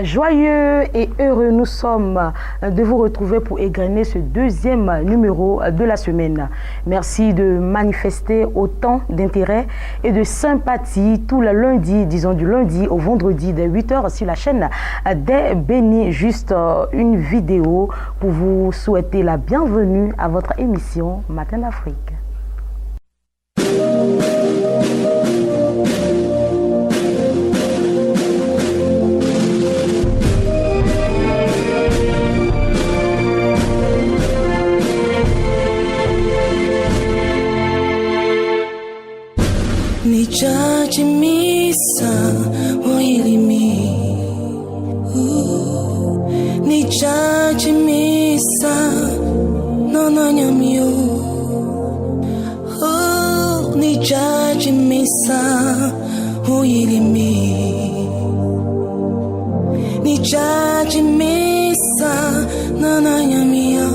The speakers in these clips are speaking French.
Joyeux et heureux nous sommes de vous retrouver pour égrener ce deuxième numéro de la semaine. Merci de manifester autant d'intérêt et de sympathie tout le lundi, disons du lundi au vendredi dès 8h sur la chaîne des Bénis. Juste une vidéo pour vous souhaiter la bienvenue à votre émission Matin d'Afrique. Nijaji misa wailimi Nijaji misa nananyamio Nijaji misa wailimi Nijaji misa nananyamio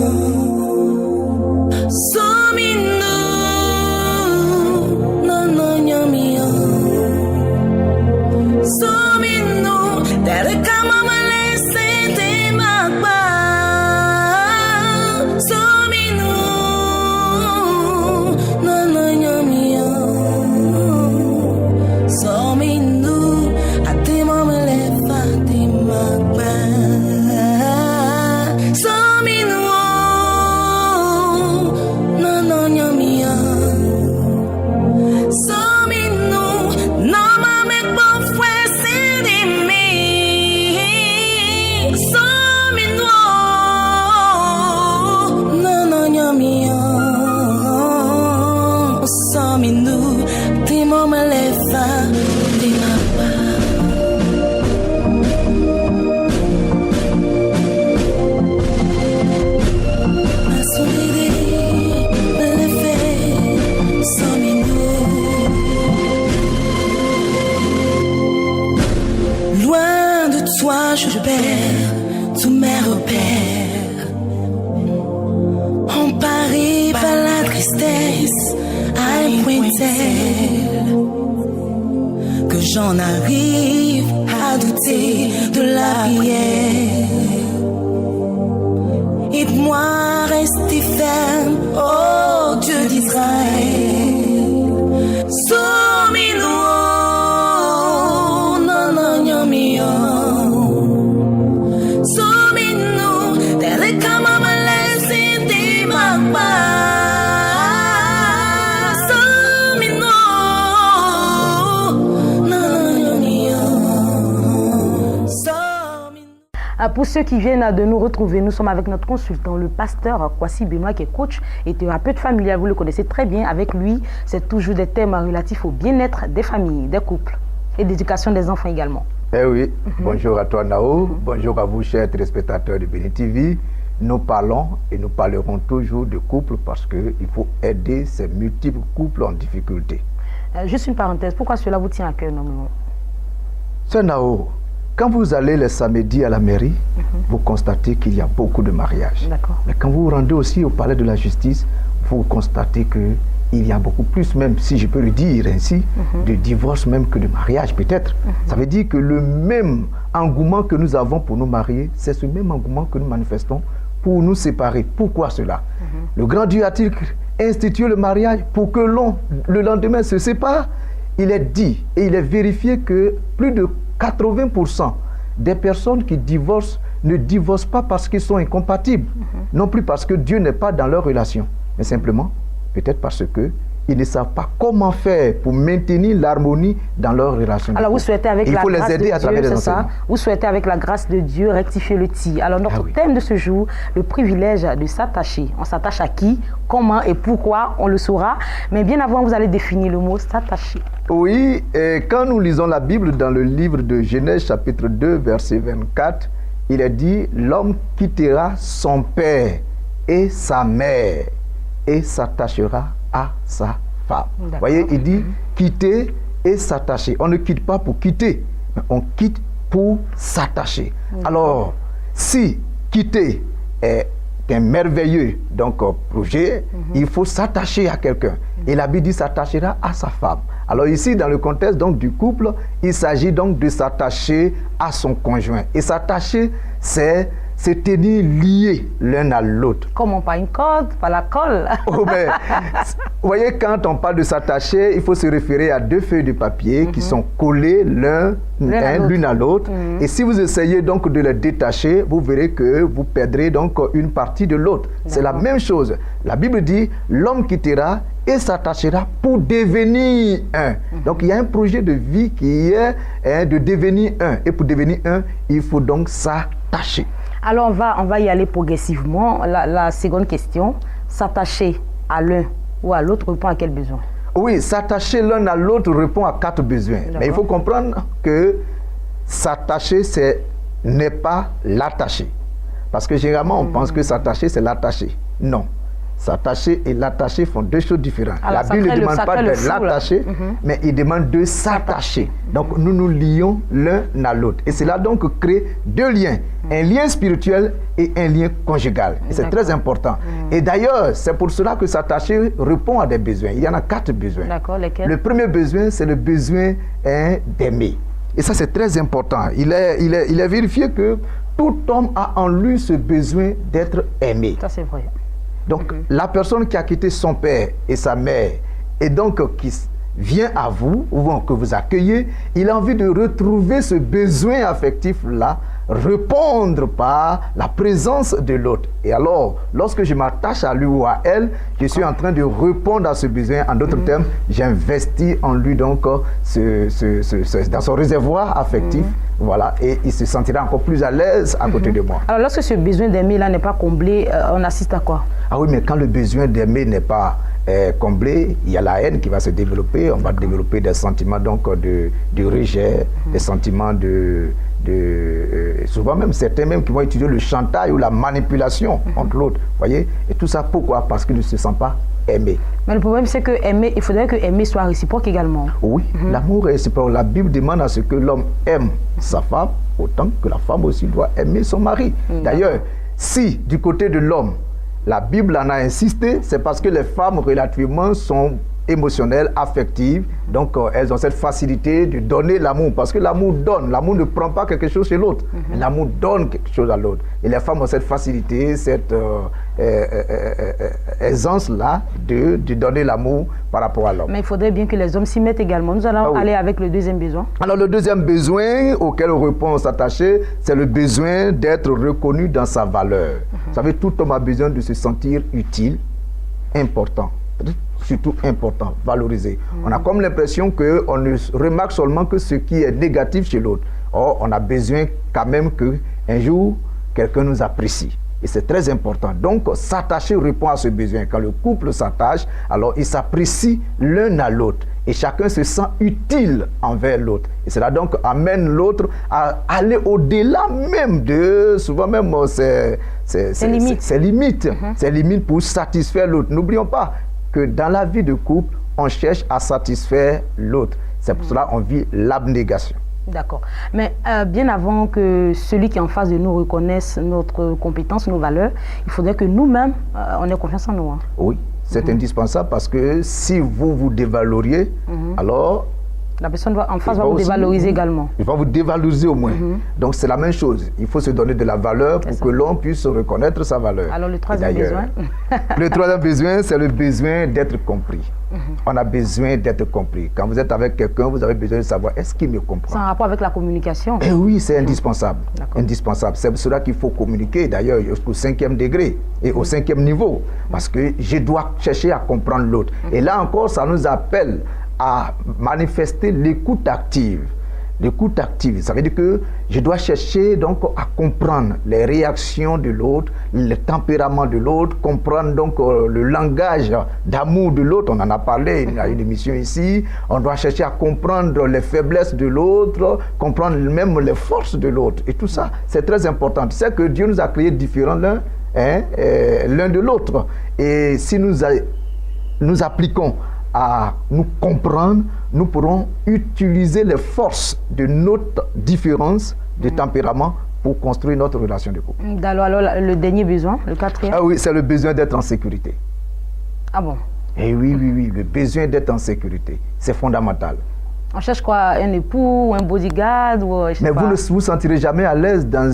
Je perds tous mes repères, emparé par la tristesse à un point tel que j'en arrive à douter de la prière. Aide-moi à rester ferme, oh Dieu d'Israël. Pour ceux qui viennent de nous retrouver, nous sommes avec notre consultant, le pasteur Kwasi Benoît, qui est coach et thérapeute familial. Vous le connaissez très bien. Avec lui, c'est toujours des thèmes relatifs au bien-être des familles, des couples et d'éducation des enfants également. Eh oui, bonjour à toi Nao, bonjour à vous chers téléspectateurs de Bénis TV. Nous parlons et nous parlerons toujours de couples parce qu'il faut aider ces multiples couples en difficulté. Juste une parenthèse, pourquoi cela vous tient à cœur, normalement? Sœur Nao, quand vous allez le samedi à la mairie, vous constatez qu'il y a beaucoup de mariages. Mais quand vous vous rendez aussi au palais de la justice, vous constatez qu'il y a beaucoup plus, même si je peux le dire ainsi, de divorces même que de mariages peut-être. Ça veut dire que le même engouement que nous avons pour nous marier, c'est ce même engouement que nous manifestons pour nous séparer. Pourquoi cela? Le grand Dieu a-t-il institué le mariage pour que le lendemain se sépare? Il est dit et il est vérifié que plus de 80% des personnes qui divorcent ne divorcent pas parce qu'ils sont incompatibles, non plus parce que Dieu n'est pas dans leur relation, mais simplement peut-être parce qu'ils ne savent pas comment faire pour maintenir l'harmonie dans leur relation. Alors vous souhaitez avec la grâce de Dieu, c'est ça? Vous souhaitez avec la grâce de Dieu rectifier le tir. Alors notre thème de ce jour, le privilège de s'attacher. On s'attache à qui, comment et pourquoi, on le saura. Mais bien avant, vous allez définir le mot s'attacher. Oui, et quand nous lisons la Bible dans le livre de Genèse chapitre 2 verset 24, il est dit, l'homme quittera son père et sa mère et s'attachera à sa femme. Vous voyez, il dit quitter et s'attacher. On ne quitte pas pour quitter, mais on quitte pour s'attacher. Alors, si quitter est un merveilleux projet, il faut s'attacher à quelqu'un. Et la Bible dit s'attachera à sa femme. Alors ici, dans le contexte du couple, il s'agit donc de s'attacher à son conjoint. Et s'attacher, c'est se tenir liés l'un à l'autre. Comment? Pas une corde, pas la colle. Oh, mais, vous voyez, quand on parle de s'attacher, il faut se référer à deux feuilles de papier qui sont collées l'une à l'autre. Et si vous essayez donc de les détacher, vous verrez que vous perdrez donc une partie de l'autre. C'est la même chose. La Bible dit, l'homme quittera et s'attachera pour devenir un. Donc il y a un projet de vie qui est de devenir un. Et pour devenir un, il faut donc s'attacher. Alors on va y aller progressivement. La seconde question, s'attacher à l'un ou à l'autre répond à quel besoin? Oui, s'attacher l'un à l'autre répond à 4 besoins. Mais il faut comprendre que s'attacher, n'est pas l'attacher. Parce que généralement, on pense que s'attacher, c'est l'attacher. Non. S'attacher et l'attacher font deux choses différentes. Alors, la Bible ne demande pas de l'attacher, mais il demande de s'attacher. Donc, nous nous lions l'un à l'autre. Et cela donc crée deux liens. Un lien spirituel et un lien conjugal. Et c'est très important. Et d'ailleurs, c'est pour cela que s'attacher répond à des besoins. Il y en a 4 besoins. D'accord, lesquels? Le premier besoin, c'est le besoin d'aimer. Et ça, c'est très important. Il est vérifié que tout homme a en lui ce besoin d'être aimé. Ça, c'est vrai. Donc, la personne qui a quitté son père et sa mère, et donc qui vient à vous, ou que vous accueillez, il a envie de retrouver ce besoin affectif-là, répondre par la présence de l'autre. Et alors, lorsque je m'attache à lui ou à elle, je suis en train de répondre à ce besoin. En d'autres termes, j'investis en lui donc dans son réservoir affectif. Voilà, et il se sentira encore plus à l'aise à côté de moi. Alors, lorsque ce besoin d'aimer-là n'est pas comblé, on assiste à quoi? Ah oui, mais quand le besoin d'aimer n'est pas comblé, il y a la haine qui va se développer. On va développer des sentiments donc de rejet, des sentiments souvent même certains même qui vont utiliser le chantage ou la manipulation entre l'autre. Voyez? Et tout ça, pourquoi? Parce qu'ils ne se sentent pas aimés. Mais le problème, c'est que aimer, il faudrait que aimer soit réciproque également. Oui, l'amour est réciproque. La Bible demande à ce que l'homme aime sa femme, autant que la femme aussi doit aimer son mari. D'ailleurs, si du côté de l'homme, la Bible en a insisté, c'est parce que les femmes relativement sont émotionnelles, affectives, donc elles ont cette facilité de donner l'amour, parce que l'amour donne, l'amour ne prend pas quelque chose chez l'autre, l'amour donne quelque chose à l'autre. Et les femmes ont cette facilité, cette aisance-là de donner l'amour par rapport à l'homme. Mais il faudrait bien que les hommes s'y mettent également. Nous allons aller avec le deuxième besoin. Alors le deuxième besoin auquel on répond s'attacher, c'est le besoin d'être reconnu dans sa valeur. Vous savez, tout homme a besoin de se sentir utile, important. Surtout important, valorisé. On a comme l'impression qu'on ne remarque seulement que ce qui est négatif chez l'autre. Or, on a besoin quand même qu'un jour, quelqu'un nous apprécie. Et c'est très important. Donc, s'attacher répond à ce besoin. Quand le couple s'attache, alors il s'apprécie l'un à l'autre. Et chacun se sent utile envers l'autre. Et cela donc amène l'autre à aller au-delà même de, souvent même, ses limites. Ses limites pour satisfaire l'autre. N'oublions pas que dans la vie de couple, on cherche à satisfaire l'autre. C'est pour cela qu'on vit l'abnégation. D'accord. Mais bien avant que celui qui est en face de nous reconnaisse notre compétence, nos valeurs, il faudrait que nous-mêmes, on ait confiance en nous. Hein. Oui, c'est indispensable parce que si vous vous dévaloriez, alors... La personne en face va vous dévaloriser également. Il va vous dévaloriser au moins. Donc c'est la même chose. Il faut se donner de la valeur pour que l'on puisse reconnaître sa valeur. Alors le troisième besoin? Le troisième besoin, c'est le besoin d'être compris. On a besoin d'être compris. Quand vous êtes avec quelqu'un, vous avez besoin de savoir, est-ce qu'il me comprend? C'est en rapport avec la communication? Eh oui, c'est indispensable. Indispensable. C'est pour cela qu'il faut communiquer, d'ailleurs, jusqu'au 5e degré et au 5e niveau. Parce que je dois chercher à comprendre l'autre. Et là encore, ça nous appelle à manifester l'écoute active. L'écoute active, ça veut dire que je dois chercher donc à comprendre les réactions de l'autre, le tempérament de l'autre, comprendre donc le langage d'amour de l'autre. On en a parlé, il y a une émission ici. On doit chercher à comprendre les faiblesses de l'autre, comprendre même les forces de l'autre. Et tout ça, c'est très important. C'est que Dieu nous a créés différents l'un de l'autre. Et si nous nous appliquons à nous comprendre, nous pourrons utiliser les forces de notre différence de tempérament pour construire notre relation de couple. Alors, le dernier besoin, le quatrième? Ah oui, c'est le besoin d'être en sécurité. Ah bon? Eh oui, le besoin d'être en sécurité, c'est fondamental. On cherche quoi? Un époux, un bodyguard ou, mais vous ne vous sentirez jamais à l'aise dans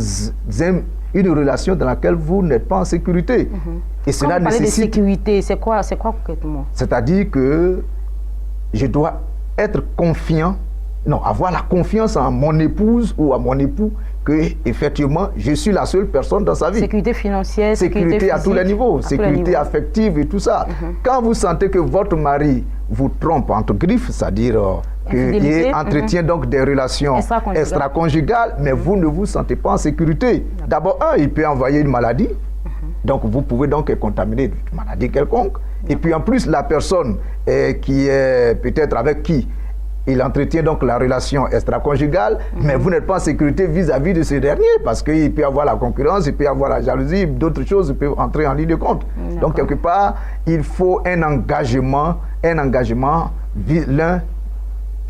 une relation dans laquelle vous n'êtes pas en sécurité. Et cela nécessite... de sécurité, c'est quoi concrètement? C'est-à-dire que je dois être confiant, avoir la confiance en mon épouse ou à mon époux que effectivement je suis la seule personne dans sa vie. Sécurité financière, sécurité à tous les niveaux, sécurité affective et tout ça. Quand vous sentez que votre mari vous trompe entre griffes, c'est-à-dire qu'il entretient donc des relations extra-conjugales, mais vous ne vous sentez pas en sécurité. D'abord, il peut envoyer une maladie, donc vous pouvez donc être contaminé d'une maladie quelconque. Et puis en plus, la personne qui est peut-être avec qui il entretient donc la relation extra-conjugale, mais vous n'êtes pas en sécurité vis-à-vis de ce dernier, parce qu'il peut y avoir la concurrence, il peut y avoir la jalousie, d'autres choses peuvent entrer en ligne de compte. Donc quelque part, il faut un engagement l'un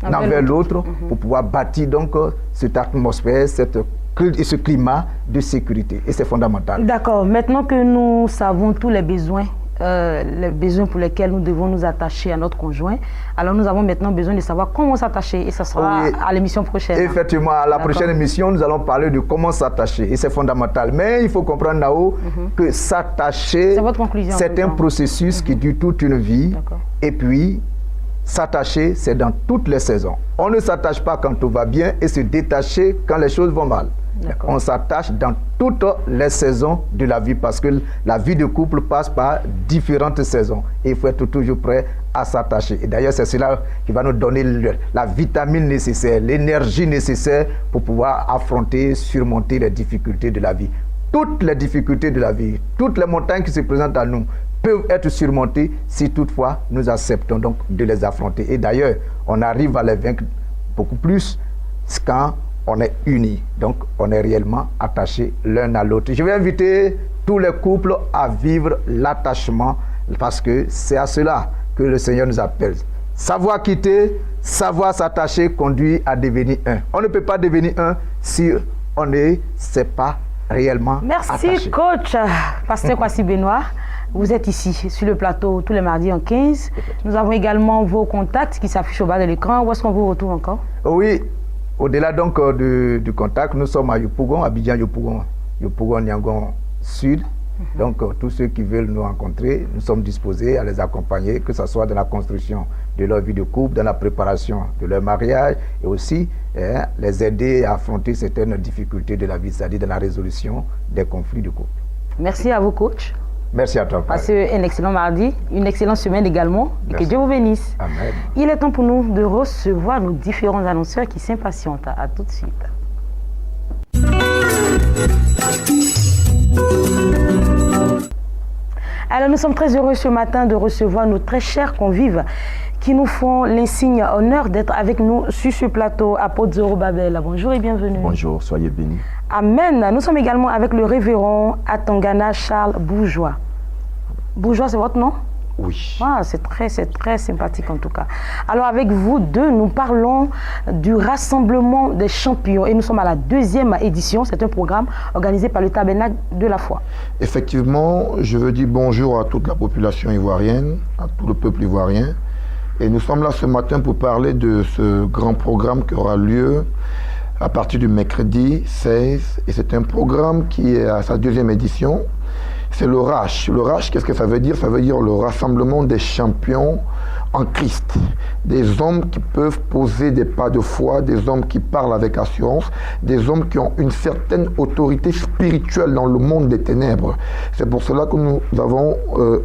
envers l'autre pour pouvoir bâtir donc cette atmosphère, ce climat de sécurité. Et c'est fondamental. D'accord. Maintenant que nous savons tous les besoins pour lesquels nous devons nous attacher à notre conjoint, alors nous avons maintenant besoin de savoir comment s'attacher, et ça sera à l'émission prochaine. Effectivement, à la prochaine émission, nous allons parler de comment s'attacher, et c'est fondamental. Mais il faut comprendre, Nao, que s'attacher, c'est un processus qui dure toute une vie, et puis s'attacher, c'est dans toutes les saisons. On ne s'attache pas quand tout va bien et se détacher quand les choses vont mal. On s'attache dans toutes les saisons de la vie, parce que la vie de couple passe par différentes saisons et il faut être toujours prêt à s'attacher. Et d'ailleurs, c'est cela qui va nous donner la vitamine nécessaire, l'énergie nécessaire pour pouvoir affronter, surmonter les difficultés de la vie. Toutes les difficultés de la vie, toutes les montagnes qui se présentent à nous peuvent être surmontées si toutefois nous acceptons donc de les affronter. Et d'ailleurs, on arrive à les vaincre beaucoup plus quand on est unis, donc on est réellement attachés l'un à l'autre. Je vais inviter tous les couples à vivre l'attachement, parce que c'est à cela que le Seigneur nous appelle. Savoir quitter, savoir s'attacher conduit à devenir un. On ne peut pas devenir un si on ne s'est pas réellement attaché. Merci coach, pasteur Kwasi Benoît. Vous êtes ici sur le plateau tous les mardis en 15. Nous avons également vos contacts qui s'affichent au bas de l'écran. Où est-ce qu'on vous retrouve encore? Oui. Au-delà donc du contact, nous sommes à Yopougon, Abidjan Yopougon Niangon Sud. Donc tous ceux qui veulent nous rencontrer, nous sommes disposés à les accompagner, que ce soit dans la construction de leur vie de couple, dans la préparation de leur mariage, et aussi les aider à affronter certaines difficultés de la vie, c'est-à-dire dans la résolution des conflits de couple. Merci à vous, coach. Merci à toi. Passez un excellent mardi, une excellente semaine également. Et que Dieu vous bénisse. Amen. Il est temps pour nous de recevoir nos différents annonceurs qui s'impatientent. À tout de suite. Alors nous sommes très heureux ce matin de recevoir nos très chers convives qui nous font l'insigne honneur d'être avec nous sur ce plateau. Apôtre Zorobabel, bonjour et bienvenue. Bonjour, soyez bénis. Amen. Nous sommes également avec le révérend Atangana Charles Bourgeois. Bourgeois, c'est votre nom? Oui. C'est très sympathique en tout cas. Alors avec vous deux, nous parlons du Rassemblement des champions et nous sommes à la 2e édition. C'est un programme organisé par le Tabernacle de la foi. Effectivement, je veux dire bonjour à toute la population ivoirienne, à tout le peuple ivoirien. Et nous sommes là ce matin pour parler de ce grand programme qui aura lieu à partir du mercredi 16. Et c'est un programme qui est à sa 2e édition. C'est le RACH. Le RACH, qu'est-ce que ça veut dire? Ça veut dire le Rassemblement des champions en Christ. Des hommes qui peuvent poser des pas de foi, des hommes qui parlent avec assurance, des hommes qui ont une certaine autorité spirituelle dans le monde des ténèbres. C'est pour cela que nous avons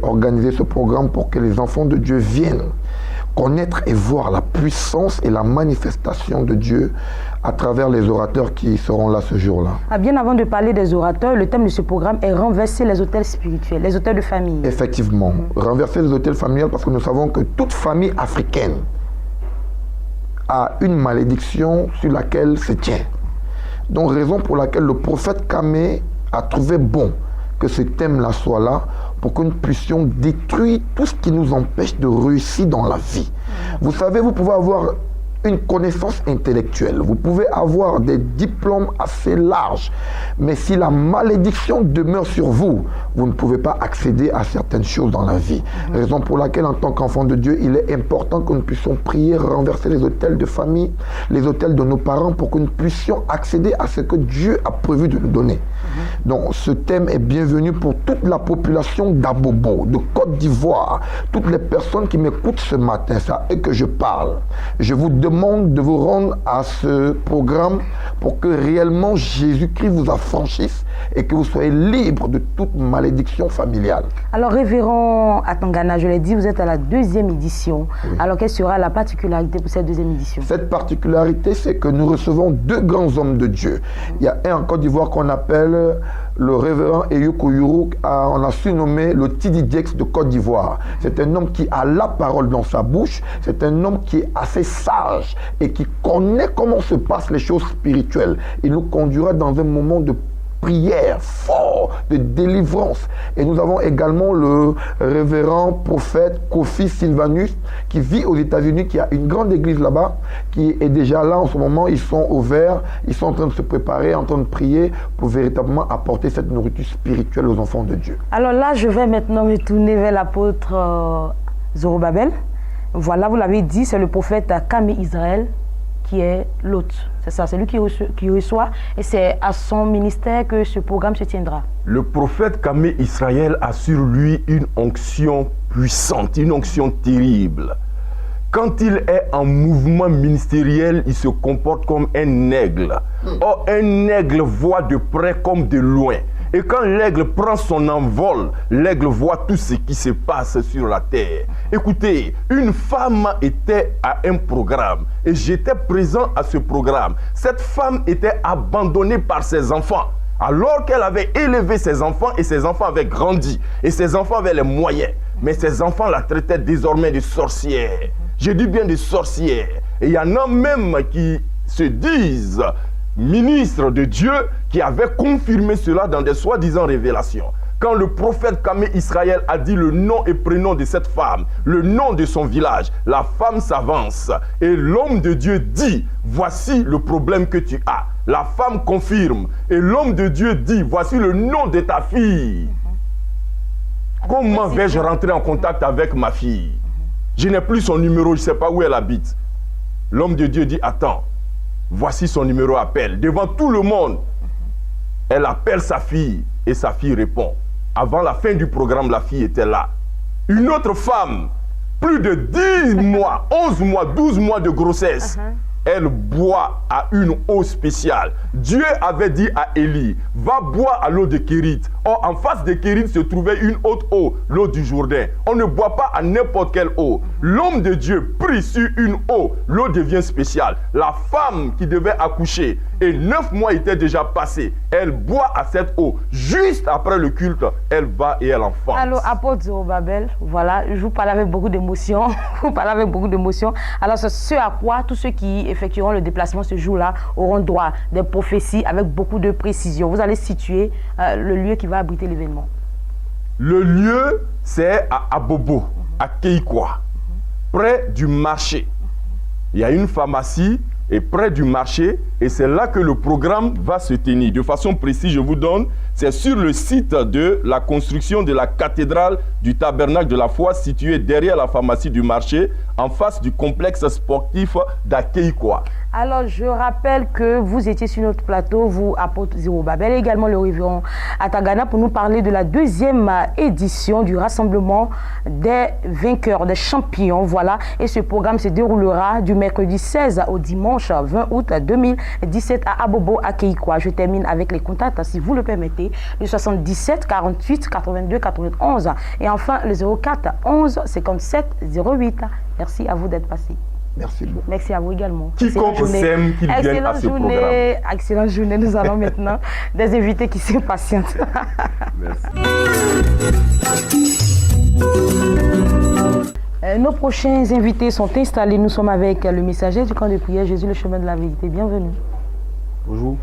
organisé ce programme pour que les enfants de Dieu viennent connaître et voir la puissance et la manifestation de Dieu à travers les orateurs qui seront là ce jour-là. Bien avant de parler des orateurs, le thème de ce programme est renverser les autels spirituels, les autels de famille. Effectivement, renverser les autels familiales, parce que nous savons que toute famille africaine a une malédiction sur laquelle se tient. Donc raison pour laquelle le prophète Kamé a trouvé bon que ce thème-là soit là pour que nous puissions détruire tout ce qui nous empêche de réussir dans la vie. Vous savez, vous pouvez avoir une connaissance intellectuelle, vous pouvez avoir des diplômes assez larges, mais si la malédiction demeure sur vous, vous ne pouvez pas accéder à certaines choses dans la vie. Raison pour laquelle, en tant qu'enfant de Dieu, il est important que nous puissions prier, renverser les autels de famille, les autels de nos parents, pour que nous puissions accéder à ce que Dieu a prévu de nous donner. Donc ce thème est bienvenu pour toute la population d'Abobo, de Côte d'Ivoire, toutes les personnes qui m'écoutent ce matin, c'est à eux que je parle. Je vous demande de vous rendre à ce programme pour que réellement Jésus-Christ vous affranchisse et que vous soyez libre de toute malédiction familiale. Alors, révérend Atangana, je l'ai dit, vous êtes à la 2e édition. Oui. Alors, quelle sera la particularité pour cette 2e édition? Cette particularité, c'est que nous recevons 2 grands hommes de Dieu. Il y a un en Côte d'Ivoire qu'on appelle le révérend Eyuko Yuru, on a surnommé le Tidi Diex de Côte d'Ivoire. C'est un homme qui a la parole dans sa bouche, c'est un homme qui est assez sage et qui connaît comment se passent les choses spirituelles. Il nous conduira dans un moment de prière fort, de délivrance. Et nous avons également le révérend prophète Kofi Sylvanus qui vit aux États-Unis, qui a une grande église là-bas, qui est déjà là en ce moment. Ils sont au vert, ils sont en train de se préparer, en train de prier pour véritablement apporter cette nourriture spirituelle aux enfants de Dieu. Alors là, je vais maintenant me tourner vers l'apôtre Zorobabel. Voilà, vous l'avez dit, c'est le prophète Kame Israël qui est l'hôte. C'est ça, c'est lui qui reçoit et c'est à son ministère que ce programme se tiendra. Le prophète Kame Israël a sur lui une onction puissante, une onction terrible. Quand il est en mouvement ministériel, il se comporte comme un aigle. Or, un aigle voit de près comme de loin. Et quand l'aigle prend son envol, l'aigle voit tout ce qui se passe sur la terre. Écoutez, une femme était à un programme et j'étais présent à ce programme. Cette femme était abandonnée par ses enfants. Alors qu'elle avait élevé ses enfants et ses enfants avaient grandi et ses enfants avaient les moyens. Mais ses enfants la traitaient désormais de sorcière. Je dis bien de sorcière. Et il y en a même qui se disent ministre de Dieu qui avait confirmé cela dans des soi-disant révélations. Quand le prophète Kame Israël a dit le nom et prénom de cette femme, le nom de son village, la femme s'avance et l'homme de Dieu dit, voici le problème que tu as. La femme confirme et l'homme de Dieu dit, voici le nom de ta fille. Comment vais-je rentrer en contact avec ma fille? Je n'ai plus son numéro, je ne sais pas où elle habite. L'homme de Dieu dit, attends. Voici son numéro, appel. Devant tout le monde, elle appelle sa fille et sa fille répond. Avant la fin du programme, la fille était là. Une autre femme, plus de 10 mois, 11 mois, 12 mois de grossesse, elle boit à une eau spéciale. Dieu avait dit à Élie, va boire à l'eau de Kérit. Or, en face de Kérit se trouvait une autre eau, l'eau du Jourdain. On ne boit pas à n'importe quelle eau. L'homme de Dieu prie sur une eau, l'eau devient spéciale. La femme qui devait accoucher, et 9 mois étaient déjà passés, elle boit à cette eau. Juste après le culte, elle va et elle enfante. Alors, apôtre Zorobabel, voilà, je vous parle avec beaucoup d'émotion. Vous parlez avec beaucoup d'émotion. Alors, c'est ce à quoi tous ceux qui effectueront le déplacement ce jour-là auront droit des prophéties avec beaucoup de précision. Vous allez situer le lieu qui va abriter l'événement. Le lieu, c'est à Abobo, à Keikwa, près du marché. Il y a une pharmacie et près du marché et c'est là que le programme va se tenir. De façon précise, je vous donne, c'est sur le site de la construction de la cathédrale du tabernacle de la foi située derrière la pharmacie du marché, en face du complexe sportif d'Akeikwa. Alors, je rappelle que vous étiez sur notre plateau, vous, apôtre Zorobabel, et également le révérend Atangana, pour nous parler de la 2e édition du rassemblement des vainqueurs, des champions. Voilà, et ce programme se déroulera du mercredi 16 au dimanche 20 août 2017 à Abobo, à Keikwa. Je termine avec les contacts, si vous le permettez, le 77 48 82 91 et enfin le 04 11 57 08. Merci à vous d'être passé. Merci beaucoup. Merci à vous également. Quiconque s'aime qu'il vienne à ce programme. Excellente journée. Nous allons maintenant des invités qui s'impatientent. Merci. Nos prochains invités sont installés. Nous sommes avec le messager du camp de prière Jésus, le chemin de la vérité. Bienvenue. Bonjour.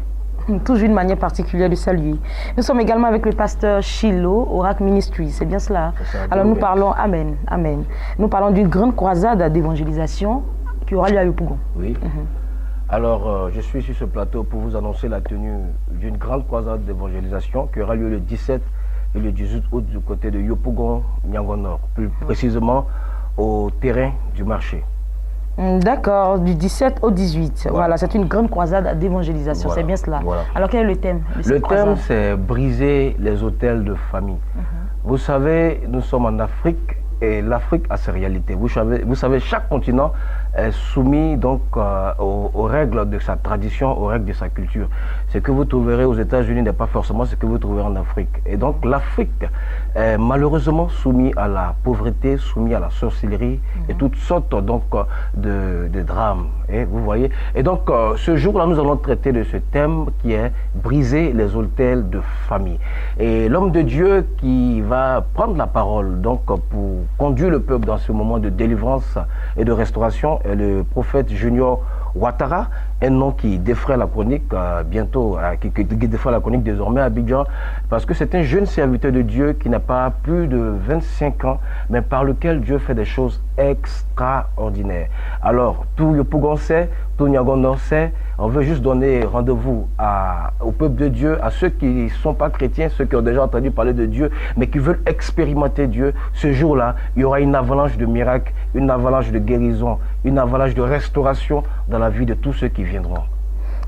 Toujours une manière particulière de saluer. Nous sommes également avec le pasteur Shiloh, Oracle Ministries, c'est bien cela. Alors nous parlons, Amen, Amen. Nous parlons d'une grande croisade d'évangélisation qui aura lieu à Yopougon. Oui. Alors, je suis sur ce plateau pour vous annoncer la tenue d'une grande croisade d'évangélisation qui aura lieu le 17 et le 18 août du côté de Yopougon, Niangon Nord, plus précisément au terrain du marché. D'accord, du 17 au 18. Voilà, c'est une grande croisade d'évangélisation, c'est bien cela. Alors, quel est le thème de cette croisade? Le thème, c'est briser les autels de famille. Vous savez, nous sommes en Afrique et l'Afrique a ses réalités. Vous savez, chaque continent est soumis donc aux règles de sa tradition, aux règles de sa culture. Ce que vous trouverez aux États-Unis n'est pas forcément ce que vous trouverez en Afrique. Et donc l'Afrique est malheureusement soumise à la pauvreté, soumise à la sorcellerie et toutes sortes donc de drames. Et vous voyez. Et donc ce jour-là, nous allons traiter de ce thème qui est briser les autels de famille. Et l'homme de Dieu qui va prendre la parole donc pour conduire le peuple dans ce moment de délivrance et de restauration est le prophète Junior Ouattara, un nom qui défraie la chronique bientôt, qui défraie la chronique désormais à Abidjan, parce que c'est un jeune serviteur de Dieu qui n'a pas plus de 25 ans, mais par lequel Dieu fait des choses extraordinaires. Alors, tout Yopougon sait, tout Niangon Nord sait, on veut juste donner rendez-vous au peuple de Dieu, à ceux qui ne sont pas chrétiens, ceux qui ont déjà entendu parler de Dieu, mais qui veulent expérimenter Dieu. Ce jour-là, il y aura une avalanche de miracles, une avalanche de guérison, une avalanche de restauration dans la vie de tous ceux qui viendront.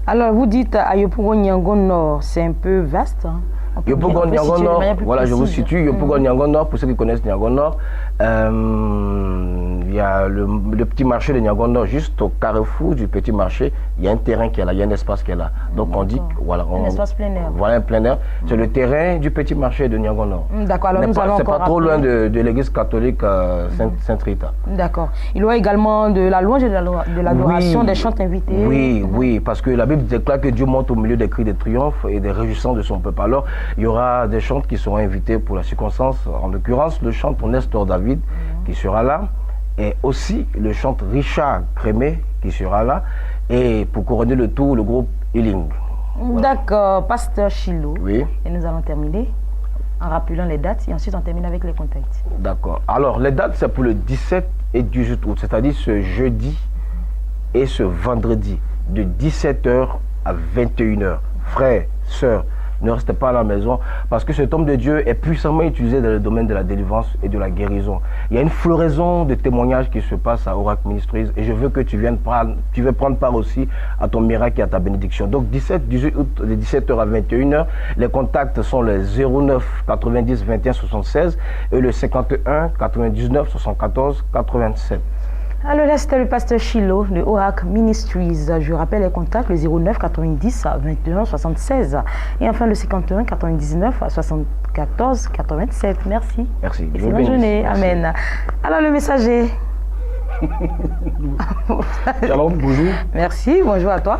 Alors, vous dites à Yopougon Niangon Nord, c'est un peu vaste, hein? Yopougon Niangon Nord, voilà, je vous situe. Yopougon Niangon Nord, pour ceux qui connaissent Niangon Nord, il y a le petit marché de Niangon Nord, juste au carrefour du petit marché, il y a un terrain qui est là, il y a un espace qui est là. Donc on dit que, voilà, un espace plein air. Voilà, un plein air. C'est le terrain du petit marché de Niangon Nord. D'accord, alors nous allons c'est pas trop loin de l'église catholique Sainte-Rita. D'accord. Il y aura également de la louange et de l'adoration, des chants invités. Oui, parce que la Bible déclare que Dieu monte au milieu des cris de triomphe et des réjouissances de son peuple. Alors, il y aura des chants qui seront invités pour la circonstance, en l'occurrence le chant pour Nestor David qui sera là, et aussi le chant Richard Crémé qui sera là, et pour couronner le tout, le groupe Healing. Voilà. D'accord, pasteur Shiloh. Oui. Et nous allons terminer en rappelant les dates et ensuite on termine avec les contacts. D'accord. Alors les dates, c'est pour le 17 et 18 août, c'est-à-dire ce jeudi et ce vendredi, de 17h à 21h. Frères, sœurs, ne restez pas à la maison parce que cet homme de Dieu est puissamment utilisé dans le domaine de la délivrance et de la guérison. Il y a une floraison de témoignages qui se passe à Oracle Ministries et je veux que tu veux prendre part aussi à ton miracle et à ta bénédiction. Donc 17-18 août de 17h à 21h, les contacts sont les 09 90 21 76 et le 51 99 74 87. Alors là, c'était le pasteur Shiloh de Oracle Ministries. Je rappelle les contacts, le 09 90 21 76 et enfin le 51 99 74 87. Merci. Merci. Excellente journée. Merci. Amen. Alors le messager. Shalom, bonjour. Merci, bonjour à toi.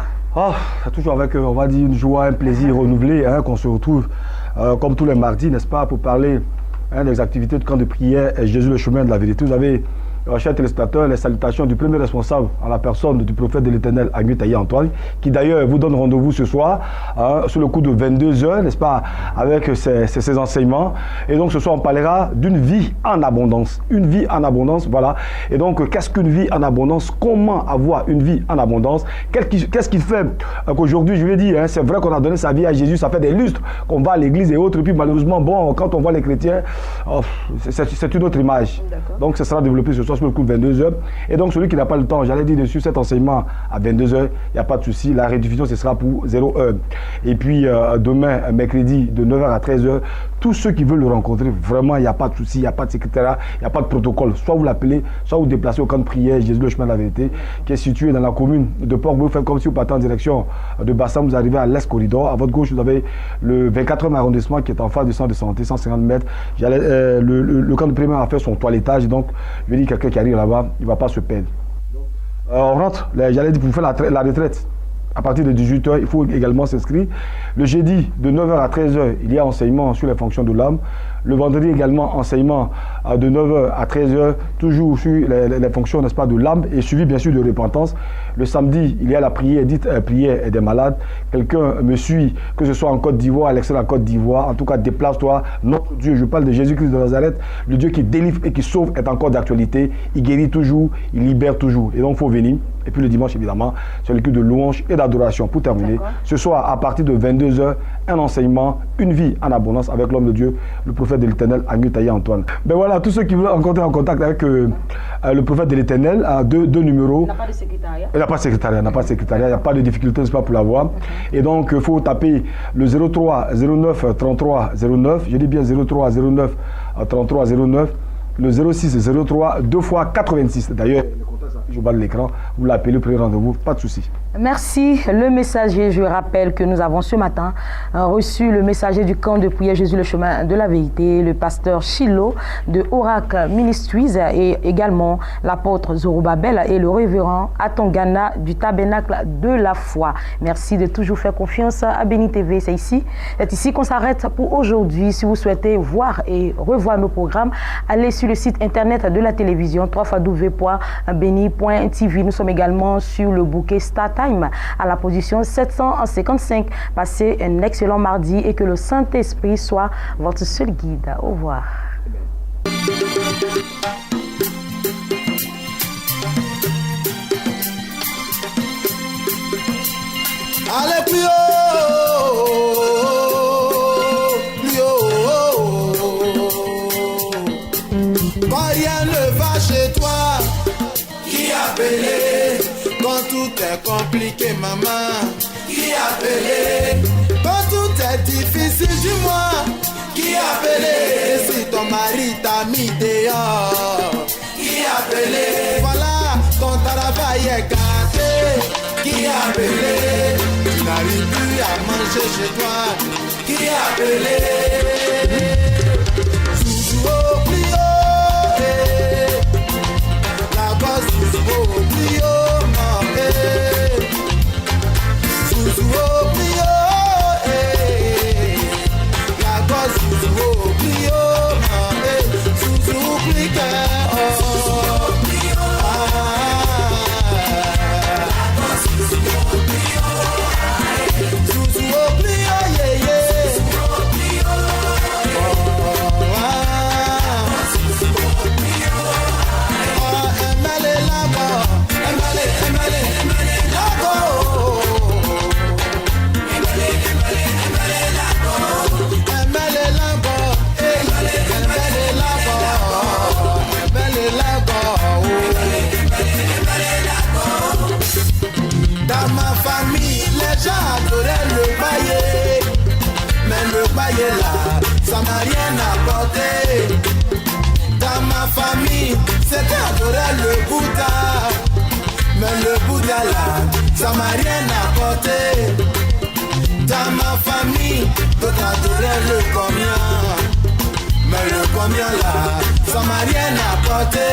C'est toujours avec, on va dire, une joie, un plaisir renouvelé qu'on se retrouve comme tous les mardis, n'est-ce pas, pour parler des activités de camp de prière et Jésus le chemin de la vérité. Vous avez, chers téléspectateurs, les salutations du premier responsable en la personne du prophète de l'Éternel, Agui Taïe Antoine, qui d'ailleurs vous donne rendez-vous ce soir sur le coup de 22h, n'est-ce pas, avec ses enseignements. Et donc ce soir, on parlera d'une vie en abondance. Une vie en abondance, voilà. Et donc, qu'est-ce qu'une vie en abondance? Comment avoir une vie en abondance? Qu'est-ce qui fait qu'aujourd'hui, je lui ai dit, c'est vrai qu'on a donné sa vie à Jésus, ça fait des lustres qu'on va à l'église et autres. Et puis malheureusement, bon, quand on voit les chrétiens, c'est une autre image. Donc, ce sera développé ce soir sur le coup de 22h. Et donc, celui qui n'a pas le temps, j'allais dire dessus cet enseignement à 22h, il n'y a pas de souci. La rediffusion, ce sera pour 0h. Et puis, demain, mercredi, de 9h à 13h, tous ceux qui veulent le rencontrer, vraiment, il n'y a pas de souci, il n'y a pas de secrétariat, il n'y a pas de protocole. Soit vous l'appelez, soit vous déplacez au camp de prière Jésus le chemin de la vérité, qui est situé dans la commune de Port-Boueux. Vous faites comme si vous partez en direction de Bassam, vous arrivez à l'Est Corridor. À votre gauche, vous avez le 24e arrondissement qui est en face du centre de santé, 150 mètres. Le camp de prière a fait son toilettage, donc je vais dire quelqu'un qui arrive là-bas, il ne va pas se perdre. On rentre, j'allais dire pour faire la retraite. À partir de 18h, il faut également s'inscrire. Le jeudi, de 9h à 13h, il y a enseignement sur les fonctions de l'âme. Le vendredi également, enseignement de 9h à 13h, toujours sur les fonctions, n'est-ce pas, de l'âme et suivi bien sûr de repentance. Le samedi, il y a la prière, dite prière des malades. Quelqu'un me suit, que ce soit en Côte d'Ivoire, à l'extérieur de la Côte d'Ivoire. En tout cas, déplace-toi. Notre Dieu, je parle de Jésus-Christ de Nazareth, le Dieu qui délivre et qui sauve est encore d'actualité. Il guérit toujours, il libère toujours. Et donc, il faut venir. Et puis le dimanche, évidemment, c'est le culte de louange et d'adoration. Pour terminer, ce soir, à partir de 22h, un enseignement, une vie en abondance avec l'homme de Dieu, le prophète de l'Éternel, Agnew Taïa Antoine. Ben voilà, tous ceux qui veulent entrer en contact avec le prophèt de l'Éternel, à deux numéros. Il n'a pas de secrétariat. Il n'a pas de secrétariat, il n'y a pas de difficulté, n'est-ce pas, pour l'avoir. Et donc, il faut taper le 03 09 33 09, je dis bien 03 09 33 09, le 06 03 2 fois 86. D'ailleurs, je bats de l'écran, vous l'appelez, prenez rendez-vous, pas de souci. Merci. Le messager, je rappelle que nous avons ce matin reçu le messager du camp de prière Jésus le chemin de la vérité, le pasteur Chilo de Oracle Ministries et également l'apôtre Zorobabel et le révérend Atongana du tabernacle de la foi. Merci de toujours faire confiance à Béni TV. C'est ici qu'on s'arrête pour aujourd'hui. Si vous souhaitez voir et revoir nos programmes, allez sur le site internet de la télévision www.beni.tv. Nous sommes également sur le bouquet Start à la position 755. Passez un excellent mardi et que le Saint-Esprit soit votre seul guide. Au revoir. Allez plus haut, plus haut. Quand rien ne va chez toi, qui a appelé? Quand tout est compliqué, maman, qui a appelé? Quand tout est difficile, dis-moi, qui a appelé? Et si ton mari t'a mis dehors, qui a appelé? Voilà, ton travail est gâté, qui a appelé? Tu n'arrives plus à manger chez toi, qui a appelé? Sous au plus haut, la gosse sous au plus haut. Ça m'a rien apporté. Dans ma famille, c'était adorer le Bouddha. Mais le Bouddha là, ça m'a rien apporté. Dans ma famille, d'autres adoraient le combien. Mais le combien là, ça m'a rien apporté.